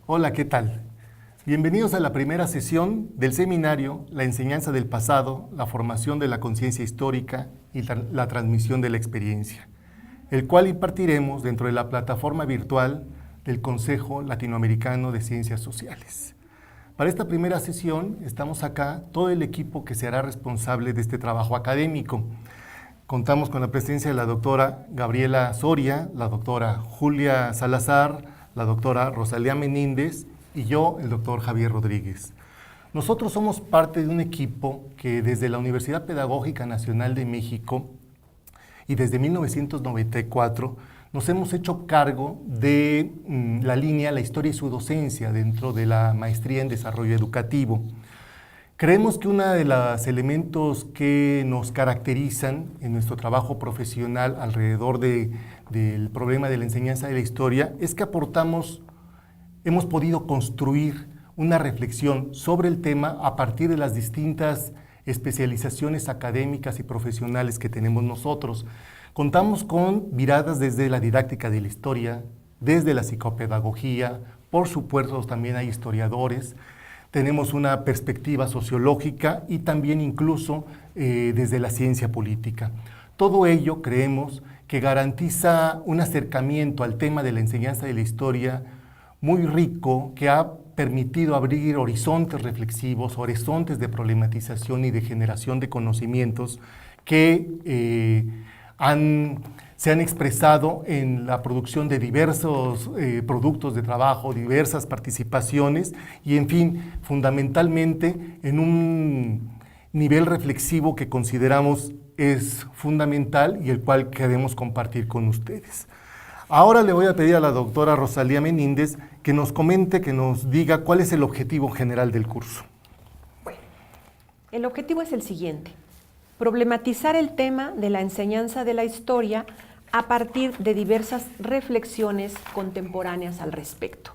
Hola, ¿qué tal? Bienvenidos a la primera sesión del seminario La enseñanza del pasado, la formación de la conciencia histórica y la transmisión de la experiencia, el cual impartiremos dentro de la plataforma virtual del Consejo Latinoamericano de Ciencias Sociales. Para esta primera sesión estamos acá todo el equipo que se hará responsable de este trabajo académico. Contamos con la presencia de la doctora Gabriela Soria, la doctora Julia Salazar, la doctora Rosalía Meníndez y yo, el doctor Javier Rodríguez. Nosotros somos parte de un equipo que desde la Universidad Pedagógica Nacional de México y desde 1994 nos hemos hecho cargo de la línea La Historia y su Docencia dentro de la Maestría en Desarrollo Educativo. Creemos que uno de los elementos que nos caracterizan en nuestro trabajo profesional alrededor del problema de la enseñanza de la historia es que hemos podido construir una reflexión sobre el tema a partir de las distintas especializaciones académicas y profesionales que tenemos nosotros. Contamos con miradas desde la didáctica de la historia, desde la psicopedagogía, por supuesto también hay historiadores. Tenemos una perspectiva sociológica y también incluso desde la ciencia política. Todo ello creemos que garantiza un acercamiento al tema de la enseñanza de la historia muy rico, que ha permitido abrir horizontes reflexivos, horizontes de problematización y de generación de conocimientos que se han expresado en la producción de diversos productos de trabajo, diversas participaciones y, en fin, fundamentalmente en un nivel reflexivo que consideramos es fundamental y el cual queremos compartir con ustedes. Ahora le voy a pedir a la doctora Rosalía Meníndez que nos comente, que nos diga cuál es el objetivo general del curso. Bueno, el objetivo es el siguiente: problematizar el tema de la enseñanza de la historia a partir de diversas reflexiones contemporáneas al respecto,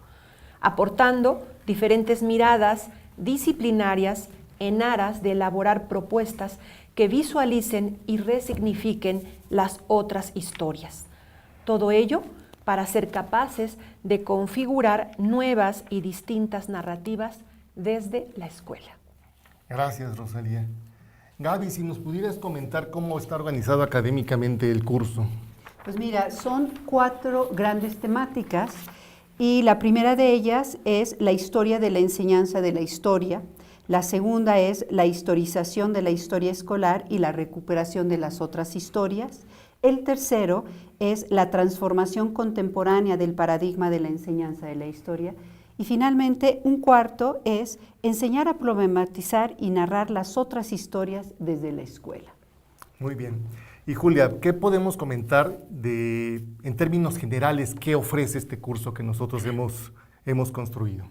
aportando diferentes miradas disciplinarias en aras de elaborar propuestas que visualicen y resignifiquen las otras historias. Todo ello para ser capaces de configurar nuevas y distintas narrativas desde la escuela. Gracias, Rosalía. Gaby, si nos pudieras comentar cómo está organizado académicamente el curso. Pues mira, son 4 grandes temáticas y la primera de ellas es la historia de la enseñanza de la historia. La segunda es la historización de la historia escolar y la recuperación de las otras historias. El tercero es la transformación contemporánea del paradigma de la enseñanza de la historia. Y finalmente, un cuarto es enseñar a problematizar y narrar las otras historias desde la escuela. Muy bien. Y Julia, ¿qué podemos comentar en términos generales, qué ofrece este curso que nosotros hemos construido?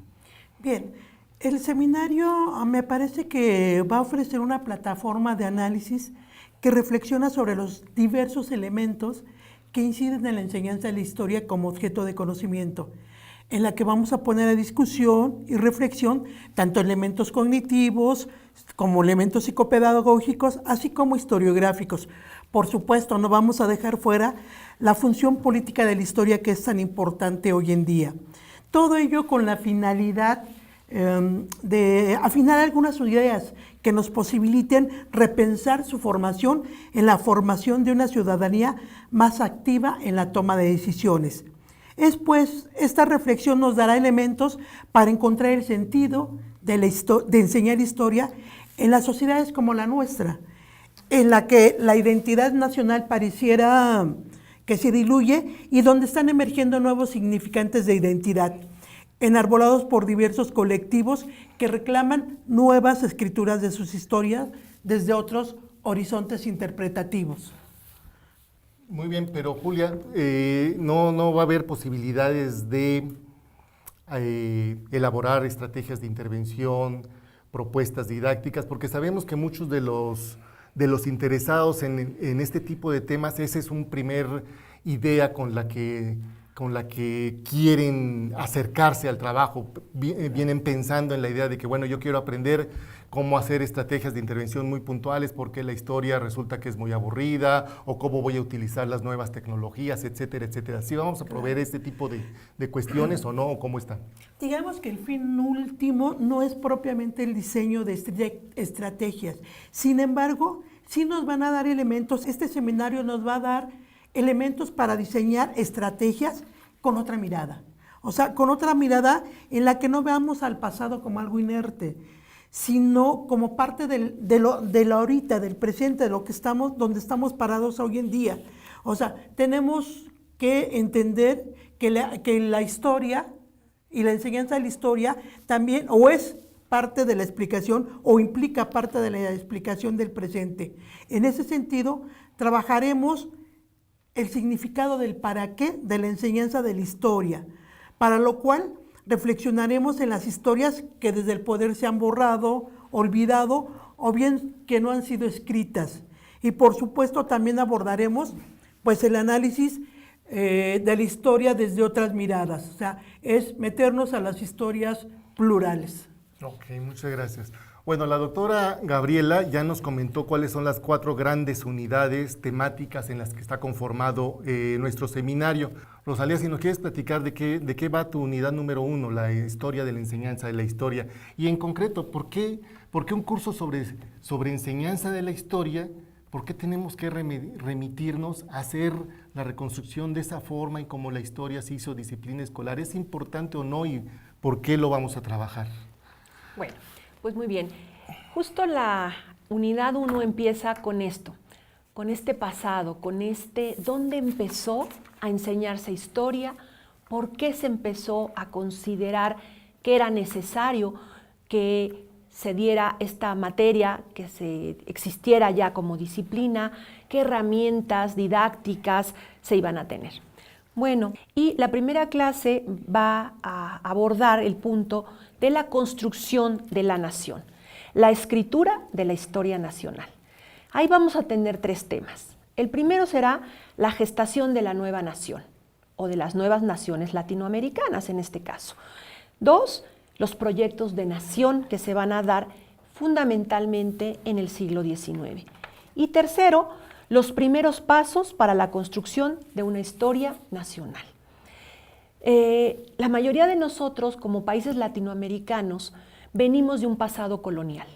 Bien, el seminario me parece que va a ofrecer una plataforma de análisis que reflexiona sobre los diversos elementos que inciden en la enseñanza de la historia como objeto de conocimiento, en la que vamos a poner a discusión y reflexión tanto elementos cognitivos como elementos psicopedagógicos, así como historiográficos. Por supuesto, no vamos a dejar fuera la función política de la historia que es tan importante hoy en día. Todo ello con la finalidad de afinar algunas ideas que nos posibiliten repensar su formación en la formación de una ciudadanía más activa en la toma de decisiones. Esta reflexión nos dará elementos para encontrar el sentido de enseñar historia en las sociedades como la nuestra, en la que la identidad nacional pareciera que se diluye y donde están emergiendo nuevos significantes de identidad, enarbolados por diversos colectivos que reclaman nuevas escrituras de sus historias desde otros horizontes interpretativos. Muy bien, pero Julia, no va a haber posibilidades de elaborar estrategias de intervención, propuestas didácticas, porque sabemos que muchos de los interesados en este tipo de temas, esa es una primera idea con la que con la que quieren acercarse al trabajo. Vienen pensando en la idea de que, bueno, yo quiero aprender cómo hacer estrategias de intervención muy puntuales porque la historia resulta que es muy aburrida, o cómo voy a utilizar las nuevas tecnologías, etcétera, etcétera. ¿Sí vamos a proveer este tipo de cuestiones o no? ¿O cómo están? Digamos que el fin último no es propiamente el diseño de estrategias. Sin embargo, sí nos van a dar elementos, este seminario nos va a dar elementos para diseñar estrategias con otra mirada. O sea, con otra mirada en la que no veamos al pasado como algo inerte, sino como parte de lo ahorita, del presente, de lo que estamos, donde estamos parados hoy en día. O sea, tenemos que entender que la historia y la enseñanza de la historia también o es parte de la explicación o implica parte de la explicación del presente. En ese sentido, trabajaremos el significado del para qué de la enseñanza de la historia, para lo cual reflexionaremos en las historias que desde el poder se han borrado, olvidado o bien que no han sido escritas. Y por supuesto también abordaremos pues el análisis de la historia desde otras miradas, o sea, es meternos a las historias plurales. Ok, muchas gracias. Bueno, la doctora Gabriela ya nos comentó cuáles son las 4 grandes unidades temáticas en las que está conformado nuestro seminario. Rosalía, si nos quieres platicar de qué va tu unidad número 1, la historia de la enseñanza de la historia, y en concreto, ¿por qué un curso sobre enseñanza de la historia? ¿Por qué tenemos que remitirnos a hacer la reconstrucción de esa forma y cómo la historia se hizo disciplina escolar? ¿Es importante o no y por qué lo vamos a trabajar? Bueno, pues muy bien. Justo la unidad 1 empieza con esto, con este pasado, con dónde empezó a enseñarse historia, por qué se empezó a considerar que era necesario que se diera esta materia, que existiera ya como disciplina, qué herramientas didácticas se iban a tener. Bueno, y la primera clase va a abordar el punto de la construcción de la nación, la escritura de la historia nacional. Ahí vamos a tener 3 temas. El primero será la gestación de la nueva nación, o de las nuevas naciones latinoamericanas en este caso. 2, los proyectos de nación que se van a dar fundamentalmente en el siglo XIX. Y tercero, los primeros pasos para la construcción de una historia nacional. La mayoría de nosotros, como países latinoamericanos, venimos de un pasado colonial.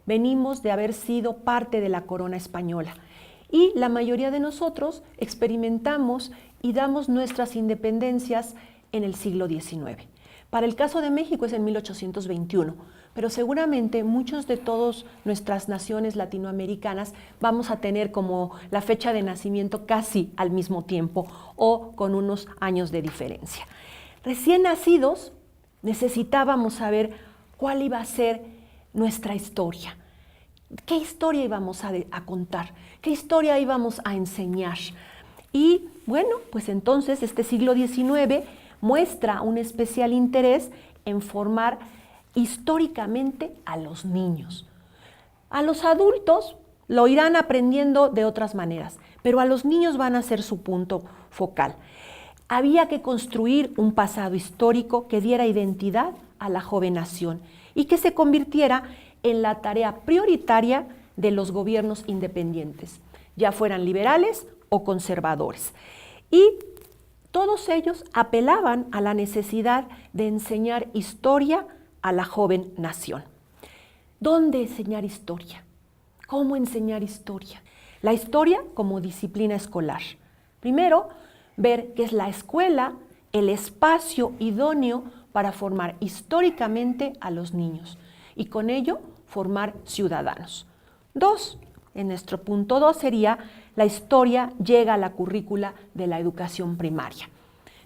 Venimos de haber sido parte de la corona española. Y la mayoría de nosotros experimentamos y damos nuestras independencias en el siglo XIX. Para el caso de México es en 1821, pero seguramente muchos de todas nuestras naciones latinoamericanas vamos a tener como la fecha de nacimiento casi al mismo tiempo o con unos años de diferencia. Recién nacidos necesitábamos saber cuál iba a ser nuestra historia, qué historia íbamos a contar, qué historia íbamos a enseñar. Y bueno, pues entonces este siglo XIX muestra un especial interés en formar históricamente a los niños. A los adultos lo irán aprendiendo de otras maneras, pero a los niños van a ser su punto focal. Había que construir un pasado histórico que diera identidad a la joven nación y que se convirtiera en la tarea prioritaria de los gobiernos independientes, ya fueran liberales o conservadores. Y todos ellos apelaban a la necesidad de enseñar historia a la joven nación. ¿Dónde enseñar historia? ¿Cómo enseñar historia? La historia como disciplina escolar. Primero, ver qué es la escuela, el espacio idóneo para formar históricamente a los niños y con ello formar ciudadanos. 2, en nuestro punto 2 sería la historia llega a la currícula de la educación primaria.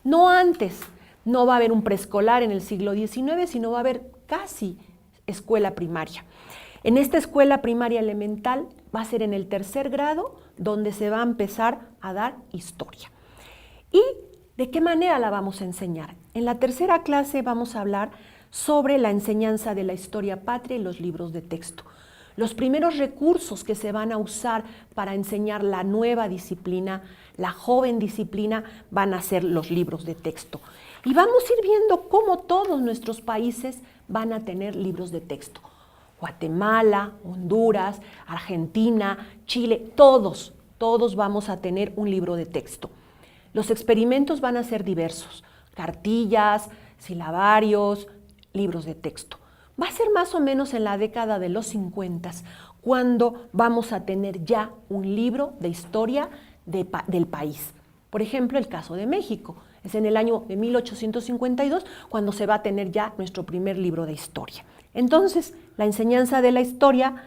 No antes, no va a haber un preescolar en el siglo XIX, sino va a haber casi escuela primaria. En esta escuela primaria elemental va a ser en el 3er grado donde se va a empezar a dar historia. ¿Y de qué manera la vamos a enseñar? En la 3ª clase vamos a hablar sobre la enseñanza de la historia patria y los libros de texto. Los primeros recursos que se van a usar para enseñar la nueva disciplina, la joven disciplina, van a ser los libros de texto. Y vamos a ir viendo cómo todos nuestros países van a tener libros de texto. Guatemala, Honduras, Argentina, Chile, todos vamos a tener un libro de texto. Los experimentos van a ser diversos, cartillas, silabarios, libros de texto. Va a ser más o menos en la década de los 50 cuando vamos a tener ya un libro de historia del país. Por ejemplo, el caso de México. Es en el año de 1852 cuando se va a tener ya nuestro primer libro de historia. Entonces, la enseñanza de la historia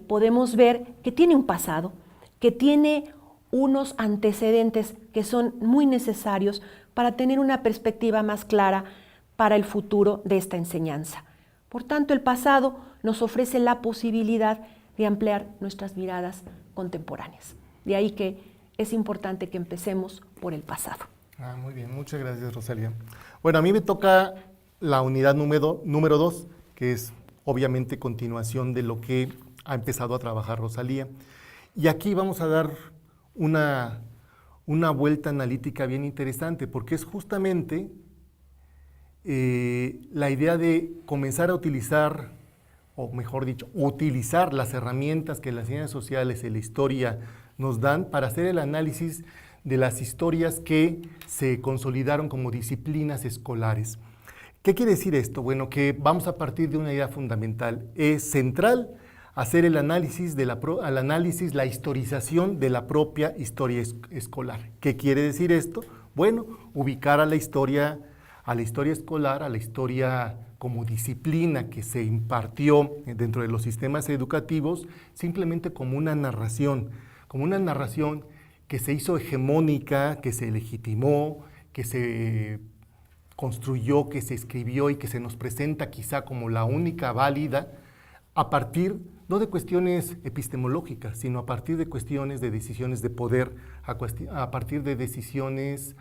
podemos ver que tiene un pasado, que tiene unos antecedentes que son muy necesarios para tener una perspectiva más clara para el futuro de esta enseñanza. Por tanto, el pasado nos ofrece la posibilidad de ampliar nuestras miradas contemporáneas. De ahí que es importante que empecemos por el pasado. Muy bien, muchas gracias, Rosalía. Bueno, a mí me toca la unidad número 2, que es obviamente continuación de lo que ha empezado a trabajar Rosalía. Y aquí vamos a dar una vuelta analítica bien interesante, porque es justamente la idea de comenzar a utilizar, o mejor dicho, utilizar las herramientas que las ciencias sociales y la historia nos dan para hacer el análisis de las historias que se consolidaron como disciplinas escolares. ¿Qué quiere decir esto? Bueno, que vamos a partir de una idea fundamental. Es central hacer el análisis, la historización de la propia historia escolar. ¿Qué quiere decir esto? Bueno, ubicar a la historia escolar, a la historia como disciplina que se impartió dentro de los sistemas educativos, simplemente como una narración que se hizo hegemónica, que se legitimó, que se construyó, que se escribió y que se nos presenta quizá como la única válida a partir, no de cuestiones epistemológicas, sino a partir de cuestiones de decisiones de poder, a partir de decisiones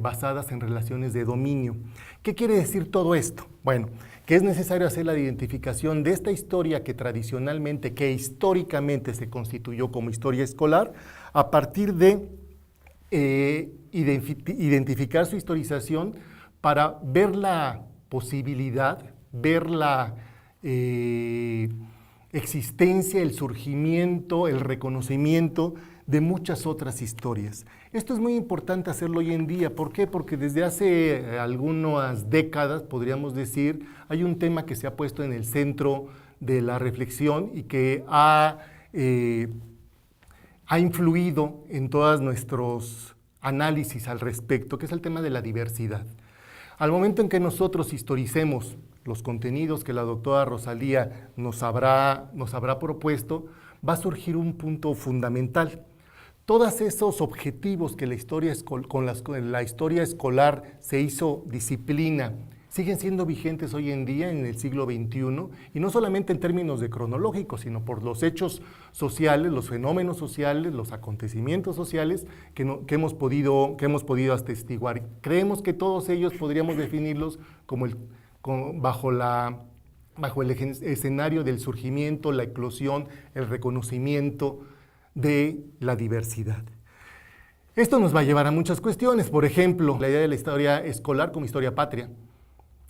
basadas en relaciones de dominio. ¿Qué quiere decir todo esto? Bueno, que es necesario hacer la identificación de esta historia que históricamente se constituyó como historia escolar, a partir de identificar su historización para ver la posibilidad, ver la existencia, el surgimiento, el reconocimiento de muchas otras historias. Esto es muy importante hacerlo hoy en día. ¿Por qué? Porque desde hace algunas décadas, podríamos decir, hay un tema que se ha puesto en el centro de la reflexión y que ha influido en todos nuestros análisis al respecto, que es el tema de la diversidad. Al momento en que nosotros historicemos los contenidos que la doctora Rosalía nos habrá propuesto, va a surgir un punto fundamental. Todos esos objetivos que la historia escolar se hizo disciplina siguen siendo vigentes hoy en día en el siglo XXI, y no solamente en términos de cronológicos, sino por los hechos sociales, los fenómenos sociales, los acontecimientos sociales que hemos podido atestiguar. Creemos que todos ellos podríamos definirlos bajo el escenario del surgimiento, la eclosión, el reconocimiento de la diversidad. Esto nos va a llevar a muchas cuestiones. Por ejemplo, la idea de la historia escolar como historia patria.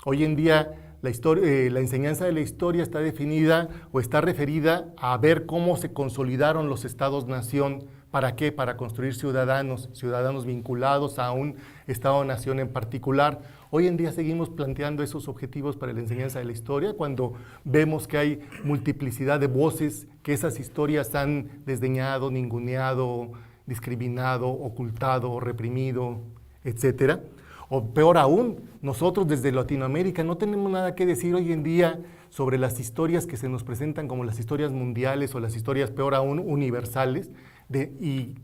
Hoy en día la enseñanza de la historia está definida o está referida a ver cómo se consolidaron los estados-nación. ¿Para qué? Para construir ciudadanos vinculados a un estado-nación en particular. Hoy en día seguimos planteando esos objetivos para la enseñanza de la historia cuando vemos que hay multiplicidad de voces, que esas historias han desdeñado, ninguneado, discriminado, ocultado, reprimido, etcétera. O peor aún, nosotros desde Latinoamérica no tenemos nada que decir hoy en día sobre las historias que se nos presentan como las historias mundiales o las historias, peor aún, universales. Y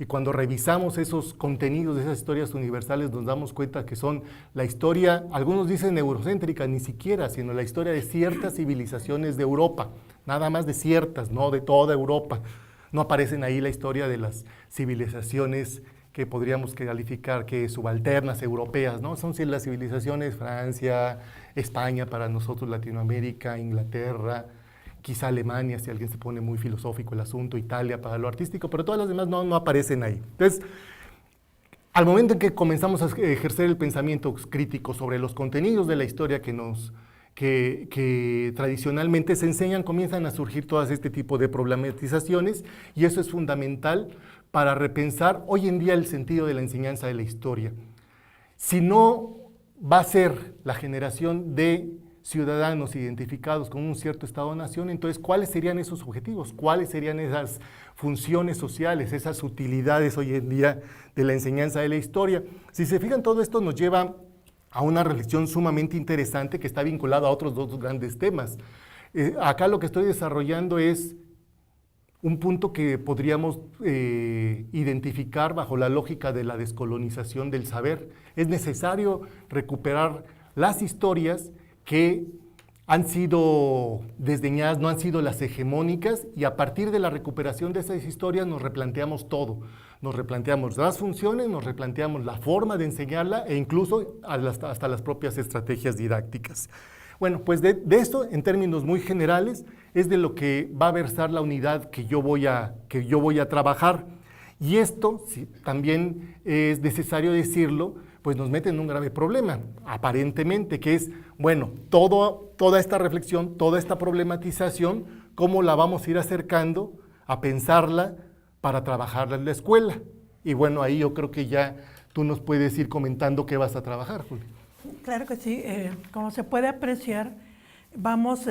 cuando revisamos esos contenidos de esas historias universales nos damos cuenta que son la historia, algunos dicen eurocéntrica, ni siquiera, sino la historia de ciertas civilizaciones de Europa, nada más de ciertas, no de toda Europa. No aparecen ahí la historia de las civilizaciones que podríamos calificar que subalternas europeas, ¿no? Son las civilizaciones Francia, España para nosotros, Latinoamérica, Inglaterra, quizá Alemania, si alguien se pone muy filosófico el asunto, Italia para lo artístico, pero todas las demás no aparecen ahí. Entonces, al momento en que comenzamos a ejercer el pensamiento crítico sobre los contenidos de la historia que tradicionalmente se enseñan, comienzan a surgir todas este tipo de problematizaciones, y eso es fundamental para repensar hoy en día el sentido de la enseñanza de la historia. Si no va a ser la generación de ciudadanos identificados con un cierto Estado-nación, entonces, ¿cuáles serían esos objetivos? ¿Cuáles serían esas funciones sociales, esas utilidades hoy en día de la enseñanza de la historia? Si se fijan, todo esto nos lleva a una reflexión sumamente interesante que está vinculada a otros dos grandes temas. Acá lo que estoy desarrollando es un punto que podríamos identificar bajo la lógica de la descolonización del saber. Es necesario recuperar las historias que han sido desdeñadas, no han sido las hegemónicas, y a partir de la recuperación de esas historias nos replanteamos todo. Nos replanteamos las funciones, nos replanteamos la forma de enseñarla e incluso hasta las propias estrategias didácticas. Bueno, pues de esto, en términos muy generales, es de lo que va a versar la unidad que yo voy a trabajar. Y esto, sí, también es necesario decirlo, pues nos mete en un grave problema, aparentemente, que es, bueno, toda esta reflexión, toda esta problematización, ¿cómo la vamos a ir acercando a pensarla para trabajarla en la escuela? Y bueno, ahí yo creo que ya tú nos puedes ir comentando qué vas a trabajar, Julio. Claro que sí. Como se puede apreciar, vamos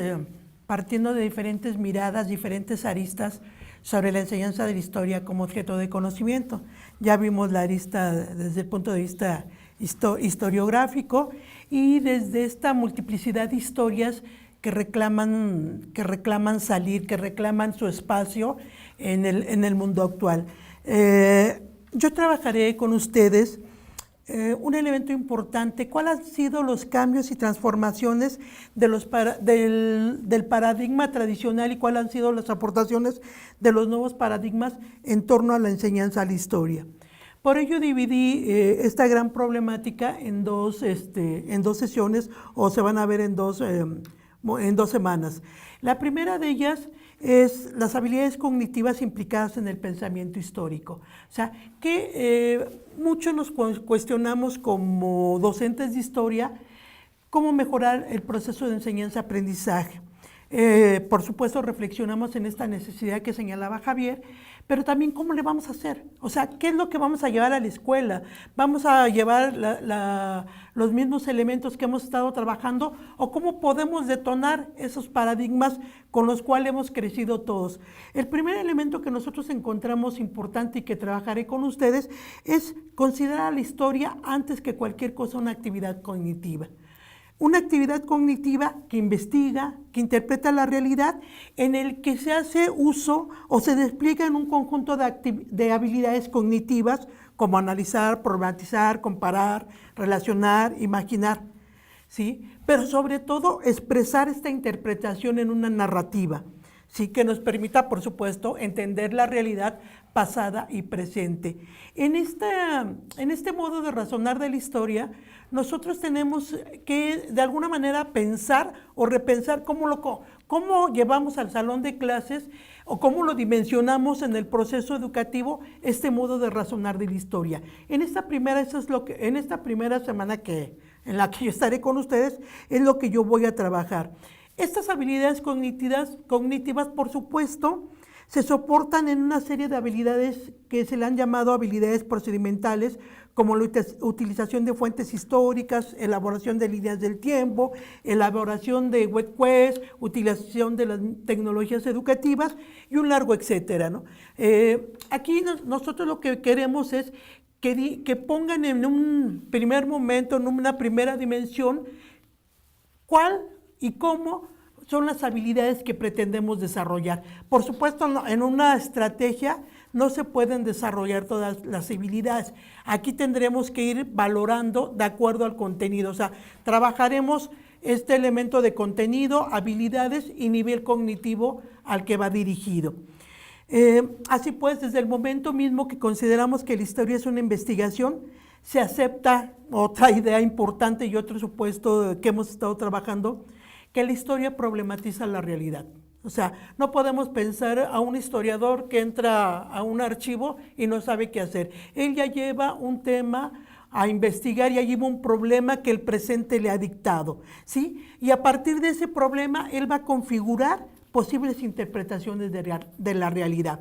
partiendo de diferentes miradas, diferentes aristas sobre la enseñanza de la historia como objeto de conocimiento. Ya vimos la arista desde el punto de vista historiográfico, y desde esta multiplicidad de historias que reclaman salir, que reclaman su espacio en el mundo actual. Yo trabajaré con ustedes un elemento importante: ¿cuáles han sido los cambios y transformaciones del paradigma tradicional y cuáles han sido las aportaciones de los nuevos paradigmas en torno a la enseñanza a la historia? Por ello dividí esta gran problemática en dos sesiones, o se van a ver en dos semanas. La primera de ellas es las habilidades cognitivas implicadas en el pensamiento histórico. O sea, que muchos nos cuestionamos como docentes de historia cómo mejorar el proceso de enseñanza-aprendizaje. Por supuesto, reflexionamos en esta necesidad que señalaba Javier, pero también cómo le vamos a hacer. O sea, ¿qué es lo que vamos a llevar a la escuela? ¿Vamos a llevar los mismos elementos que hemos estado trabajando, o cómo podemos detonar esos paradigmas con los cuales hemos crecido todos? El primer elemento que nosotros encontramos importante y que trabajaré con ustedes es considerar la historia antes que cualquier cosa una actividad cognitiva. Una actividad cognitiva que investiga, que interpreta la realidad, en el que se hace uso o se despliega en un conjunto de habilidades cognitivas como analizar, problematizar, comparar, relacionar, imaginar, ¿sí? Pero sobre todo expresar esta interpretación en una narrativa, ¿sí? Que nos permita, por supuesto, entender la realidad pasada y presente. En este modo de razonar de la historia, nosotros tenemos que, de alguna manera, pensar o repensar cómo llevamos al salón de clases o cómo lo dimensionamos en el proceso educativo, este modo de razonar de la historia. En esta primera semana en la que yo estaré con ustedes, es lo que yo voy a trabajar. Estas habilidades cognitivas, por supuesto, se soportan en una serie de habilidades que se le han llamado habilidades procedimentales, como la utilización de fuentes históricas, elaboración de líneas del tiempo, elaboración de web quests, utilización de las tecnologías educativas y un largo etcétera, ¿no? Aquí nosotros lo que queremos es que pongan en un primer momento, en una primera dimensión, cuál y cómo son las habilidades que pretendemos desarrollar. Por supuesto, en una estrategia no se pueden desarrollar todas las habilidades. Aquí tendremos que ir valorando de acuerdo al contenido. O sea, trabajaremos este elemento de contenido, habilidades y nivel cognitivo al que va dirigido. Así pues, desde el momento mismo que consideramos que la historia es una investigación, se acepta otra idea importante y otro supuesto que hemos estado trabajando, que la historia problematiza la realidad. O sea, no podemos pensar a un historiador que entra a un archivo y no sabe qué hacer. Él ya lleva un tema a investigar, ya lleva un problema que el presente le ha dictado, ¿sí? Y a partir de ese problema, él va a configurar posibles interpretaciones de la realidad.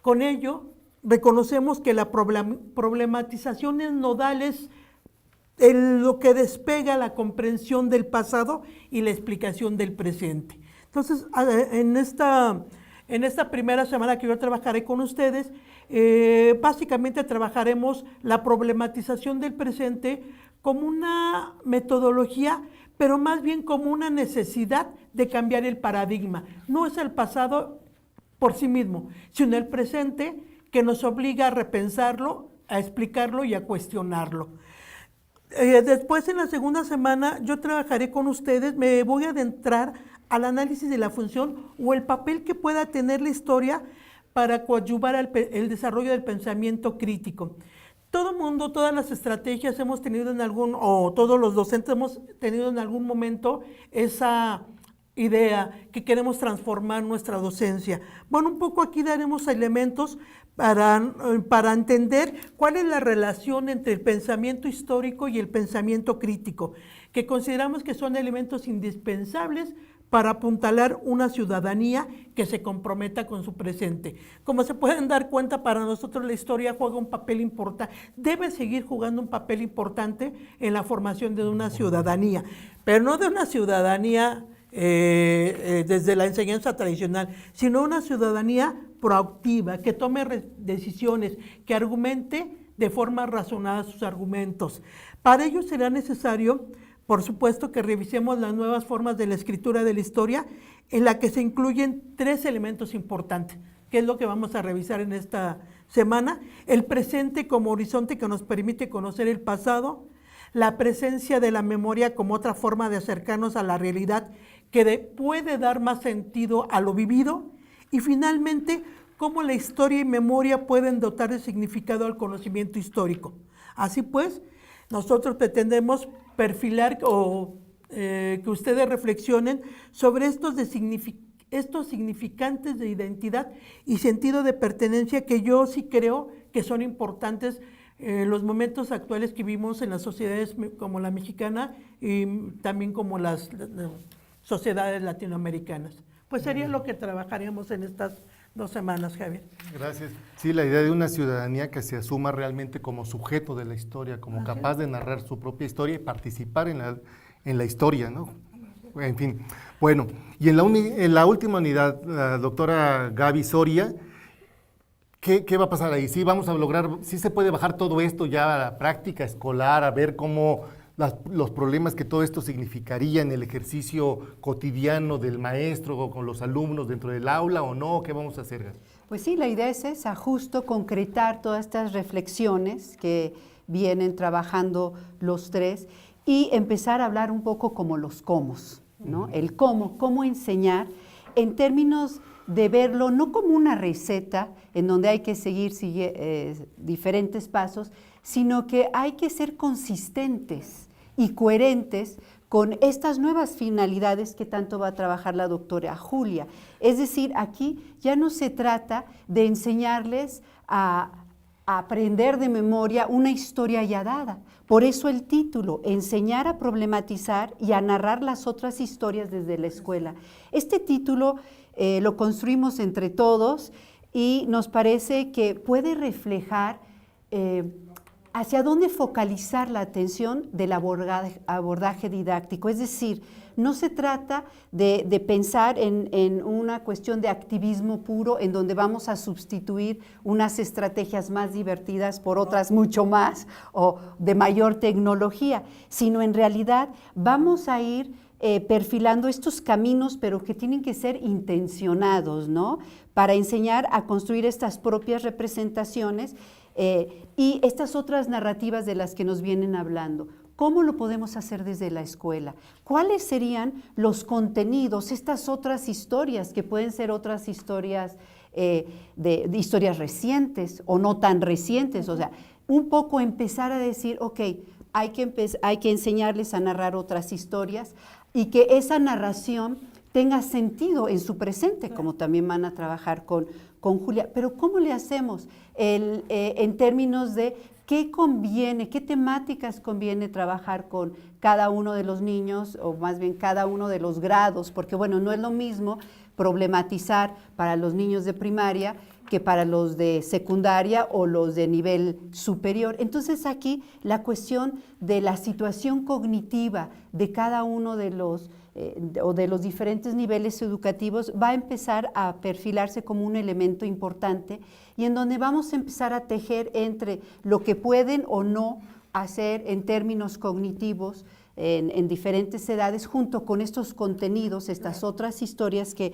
Con ello, reconocemos que la problematización es nodal, es lo que despega la comprensión del pasado y la explicación del presente. Entonces, en esta primera semana que yo trabajaré con ustedes, básicamente trabajaremos la problematización del presente como una metodología, pero más bien como una necesidad de cambiar el paradigma. No es el pasado por sí mismo, sino el presente que nos obliga a repensarlo, a explicarlo y a cuestionarlo. Después, en la segunda semana, yo trabajaré con ustedes, me voy a adentrar al análisis de la función o el papel que pueda tener la historia para coadyuvar el desarrollo del pensamiento crítico. Todo mundo, todas las estrategias hemos tenido o todos los docentes hemos tenido en algún momento esa idea que queremos transformar nuestra docencia. Bueno, un poco aquí daremos elementos para entender cuál es la relación entre el pensamiento histórico y el pensamiento crítico, que consideramos que son elementos indispensables para apuntalar una ciudadanía que se comprometa con su presente. Como se pueden dar cuenta, para nosotros la historia juega un papel importante, debe seguir jugando un papel importante en la formación de una ciudadanía, pero no de una ciudadanía desde la enseñanza tradicional, sino una ciudadanía proactiva, que tome decisiones, que argumente de forma razonada sus argumentos. Para ello será necesario, por supuesto, que revisemos las nuevas formas de la escritura de la historia, en la que se incluyen 3 elementos importantes, que es lo que vamos a revisar en esta semana: el presente como horizonte que nos permite conocer el pasado, la presencia de la memoria como otra forma de acercarnos a la realidad que puede dar más sentido a lo vivido, y finalmente, cómo la historia y memoria pueden dotar de significado al conocimiento histórico. Así pues, nosotros pretendemos perfilar que ustedes reflexionen sobre estos significantes de identidad y sentido de pertenencia que yo sí creo que son importantes en los momentos actuales que vivimos en las sociedades como la mexicana y también como las sociedades latinoamericanas. Pues sería lo que trabajaríamos en estas 2 semanas, Javier. Gracias. Sí, la idea de una ciudadanía que se asuma realmente como sujeto de la historia, como capaz de narrar su propia historia y participar en la historia, ¿no? En fin, bueno, y en la última unidad, la doctora Gaby Soria, ¿qué va a pasar ahí? Sí, vamos a lograr, sí se puede bajar todo esto ya a la práctica escolar, a ver cómo los problemas que todo esto significaría en el ejercicio cotidiano del maestro o con los alumnos dentro del aula, ¿o no? ¿Qué vamos a hacer? Pues sí, la idea es esa, justo concretar todas estas reflexiones que vienen trabajando los 3 y empezar a hablar un poco como los cómos, ¿no? El cómo enseñar en términos de verlo no como una receta en donde hay que seguir diferentes pasos, sino que hay que ser consistentes y coherentes con estas nuevas finalidades que tanto va a trabajar la doctora Julia. Es decir, aquí ya no se trata de enseñarles a aprender de memoria una historia ya dada. Por eso el título, enseñar a problematizar y a narrar las otras historias desde la escuela. Este título lo construimos entre todos y nos parece que puede reflejar hacia dónde focalizar la atención del abordaje didáctico. Es decir, no se trata de pensar en una cuestión de activismo puro en donde vamos a sustituir unas estrategias más divertidas por otras mucho más o de mayor tecnología, sino en realidad vamos a ir perfilando estos caminos, pero que tienen que ser intencionados, ¿no? Para enseñar a construir estas propias representaciones y estas otras narrativas de las que nos vienen hablando. ¿Cómo lo podemos hacer desde la escuela? ¿Cuáles serían los contenidos, estas otras historias, que pueden ser otras historias de historias recientes o no tan recientes? O sea, un poco empezar a decir, ok, hay que enseñarles a narrar otras historias y que esa narración tenga sentido en su presente, como también van a trabajar con Julia. Pero ¿cómo le hacemos en términos de qué conviene, qué temáticas conviene trabajar con cada uno de los niños, o más bien cada uno de los grados? Porque bueno, no es lo mismo problematizar para los niños de primaria que para los de secundaria o los de nivel superior. Entonces aquí la cuestión de la situación cognitiva de cada uno de los o de los diferentes niveles educativos va a empezar a perfilarse como un elemento importante, y en donde vamos a empezar a tejer entre lo que pueden o no hacer en términos cognitivos en diferentes edades, junto con estos contenidos, estas otras historias que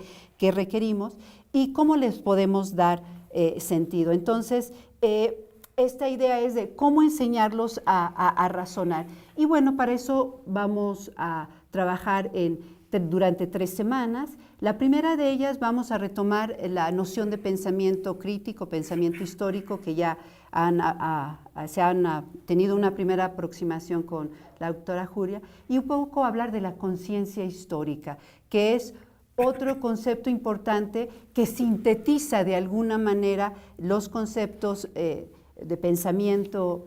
requerimos, y cómo les podemos dar sentido. Entonces, esta idea es de cómo enseñarlos a razonar. Y bueno, para eso vamos a trabajar durante 3 semanas. La primera de ellas vamos a retomar la noción de pensamiento crítico, pensamiento histórico, que ya se han tenido una primera aproximación con la doctora Julia, y un poco hablar de la conciencia histórica, que es otro concepto importante que sintetiza de alguna manera los conceptos de pensamiento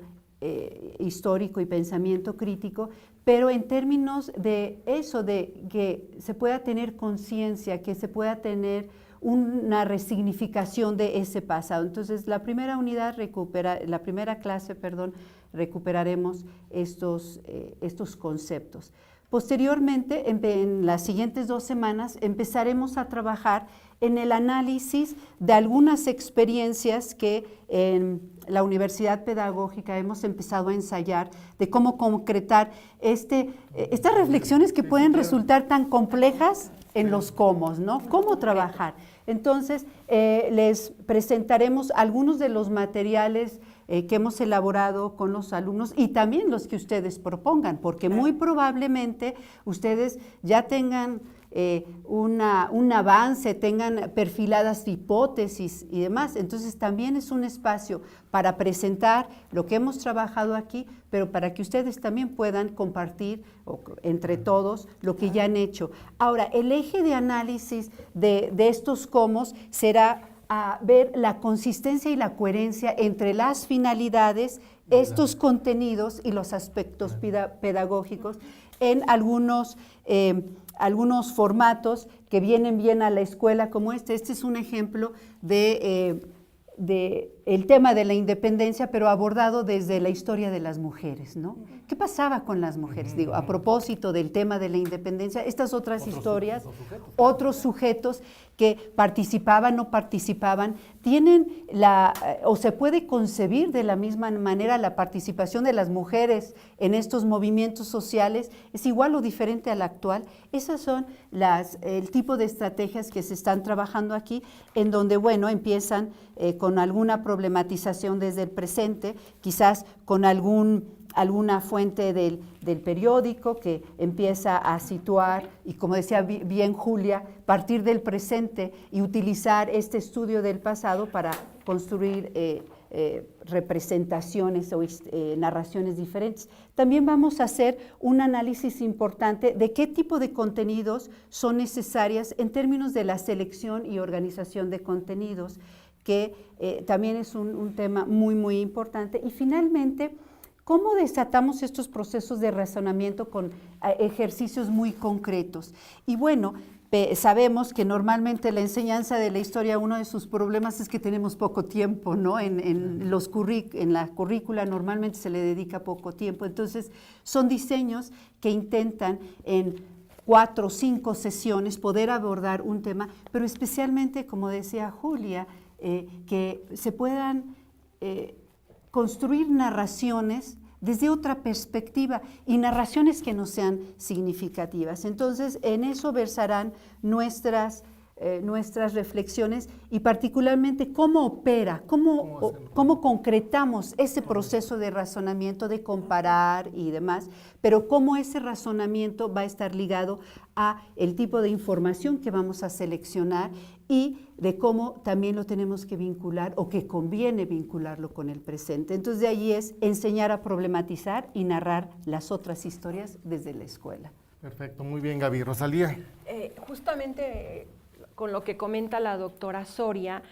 histórico y pensamiento crítico, pero en términos de eso, de que se pueda tener conciencia, que se pueda tener una resignificación de ese pasado. Entonces, la primera clase, recuperaremos estos conceptos. Posteriormente, en las siguientes 2 semanas, empezaremos a trabajar en el análisis de algunas experiencias que en la Universidad Pedagógica hemos empezado a ensayar, de cómo concretar estas reflexiones que pueden resultar tan complejas en los cómo, ¿no? ¿Cómo trabajar? Entonces, les presentaremos algunos de los materiales que hemos elaborado con los alumnos, y también los que ustedes propongan, porque muy probablemente ustedes ya tengan un avance, tengan perfiladas hipótesis y demás. Entonces también es un espacio para presentar lo que hemos trabajado aquí, pero para que ustedes también puedan compartir entre todos lo que ya han hecho. Ahora, el eje de análisis de estos cómo será a ver la consistencia y la coherencia entre las finalidades, estos contenidos y los aspectos pedagógicos en algunos formatos que vienen bien a la escuela, como este. Este es un ejemplo de el tema de la independencia, pero abordado desde la historia de las mujeres, ¿no? ¿Qué pasaba con las mujeres? Digo, a propósito del tema de la independencia, estas otras historias, otros sujetos que participaban, no participaban, tienen o se puede concebir de la misma manera la participación de las mujeres en estos movimientos sociales, es igual o diferente a la actual. Esas son el tipo de estrategias que se están trabajando aquí, en donde, bueno, empiezan con alguna problematización desde el presente, quizás con alguna fuente del periódico que empieza a situar, y como decía bien Julia, partir del presente y utilizar este estudio del pasado para construir representaciones o narraciones diferentes. También vamos a hacer un análisis importante de qué tipo de contenidos son necesarias en términos de la selección y organización de contenidos, que también es un tema muy, muy importante. Y finalmente, ¿cómo desatamos estos procesos de razonamiento con ejercicios muy concretos? Y bueno, sabemos que normalmente la enseñanza de la historia, uno de sus problemas es que tenemos poco tiempo, ¿no? En la currícula normalmente se le dedica poco tiempo. Entonces, son diseños que intentan en 4 o 5 sesiones poder abordar un tema, pero especialmente, como decía Julia, que se puedan construir narraciones desde otra perspectiva y narraciones que no sean significativas. Entonces, en eso versarán nuestras reflexiones, y particularmente cómo opera, cómo concretamos ese proceso de razonamiento, de comparar y demás, pero cómo ese razonamiento va a estar ligado a el tipo de información que vamos a seleccionar, y de cómo también lo tenemos que vincular, o que conviene vincularlo con el presente. Entonces, de ahí es enseñar a problematizar y narrar las otras historias desde la escuela. Perfecto, muy bien, Gaby. Rosalía. Justamente con lo que comenta la doctora Soria,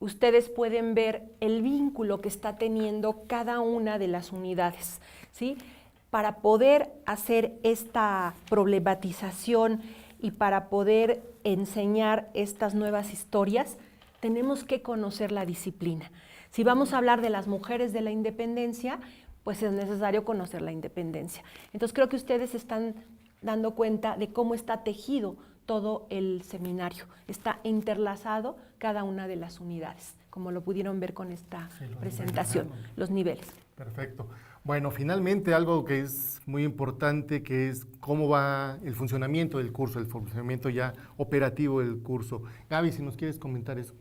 ustedes pueden ver el vínculo que está teniendo cada una de las unidades, ¿sí? Para poder hacer esta problematización y para poder enseñar estas nuevas historias, tenemos que conocer la disciplina. Si vamos a hablar de las mujeres de la independencia, pues es necesario conocer la independencia. Entonces creo que ustedes están dando cuenta de cómo está tejido todo el seminario. Está interlazado cada una de las unidades, como lo pudieron ver con esta presentación, los niveles. Perfecto. Bueno, finalmente algo que es muy importante, que es cómo va el funcionamiento del curso, el funcionamiento ya operativo del curso. Gaby, si nos quieres comentar eso.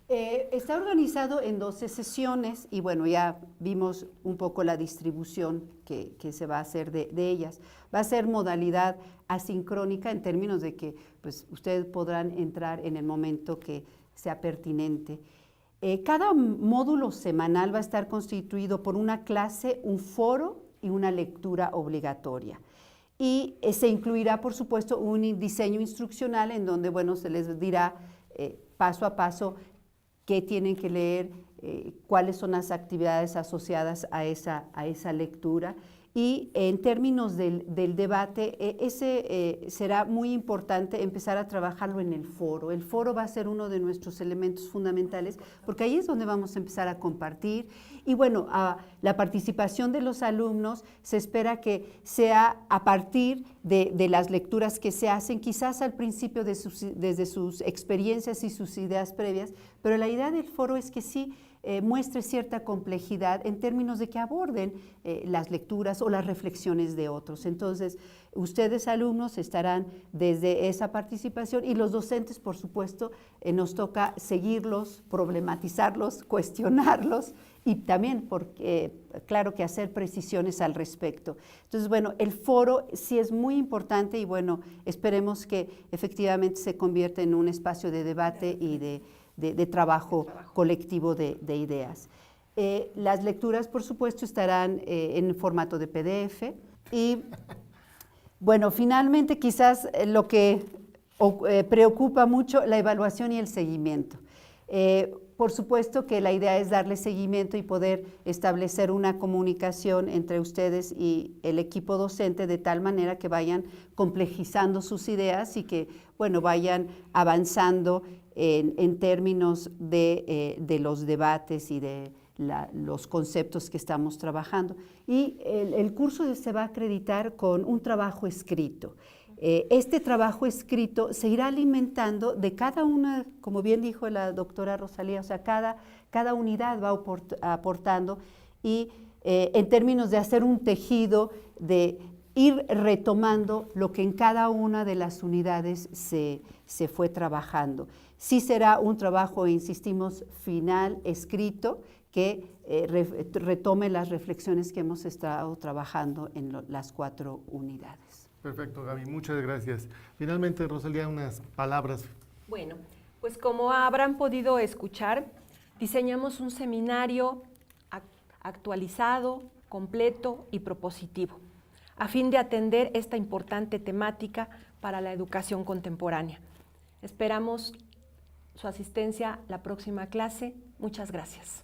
Está organizado en 12 sesiones y bueno, ya vimos un poco la distribución que se va a hacer de ellas. Va a ser modalidad asincrónica en términos de que pues, ustedes podrán entrar en el momento que sea pertinente. Cada módulo semanal va a estar constituido por una clase, un foro y una lectura obligatoria. Y se incluirá, por supuesto, un diseño instruccional en donde, bueno, se les dirá paso a paso qué tienen que leer, cuáles son las actividades asociadas a esa lectura. Y en términos del debate, será muy importante empezar a trabajarlo en el foro. El foro va a ser uno de nuestros elementos fundamentales porque ahí es donde vamos a empezar a compartir. Y bueno, la participación de los alumnos se espera que sea a partir de las lecturas que se hacen, quizás al principio desde sus experiencias y sus ideas previas, pero la idea del foro es que sí muestre cierta complejidad en términos de que aborden las lecturas o las reflexiones de otros. Entonces, ustedes alumnos estarán desde esa participación y los docentes, por supuesto, nos toca seguirlos, problematizarlos, cuestionarlos y también, porque, claro, que hacer precisiones al respecto. Entonces, bueno, el foro sí es muy importante y bueno, esperemos que efectivamente se convierta en un espacio de debate y de trabajo colectivo de ideas. Las lecturas, por supuesto, estarán en formato de PDF y, bueno, finalmente quizás lo que preocupa mucho, la evaluación y el seguimiento. Por supuesto que la idea es darle seguimiento y poder establecer una comunicación entre ustedes y el equipo docente de tal manera que vayan complejizando sus ideas y que, bueno, vayan avanzando en términos de los debates y de los conceptos que estamos trabajando. Y el curso se va a acreditar con un trabajo escrito. Este trabajo escrito se irá alimentando de cada una, como bien dijo la doctora Rosalía, o sea, cada unidad va aportando y en términos de hacer un tejido, de ir retomando lo que en cada una de las unidades se fue trabajando. Sí será un trabajo, insistimos, final, escrito, que retome las reflexiones que hemos estado trabajando en las 4 unidades. Perfecto, Gaby, muchas gracias. Finalmente, Rosalía, unas palabras. Bueno, pues como habrán podido escuchar, diseñamos un seminario actualizado, completo y propositivo, a fin de atender esta importante temática para la educación contemporánea. Esperamos su asistencia la próxima clase. Muchas gracias.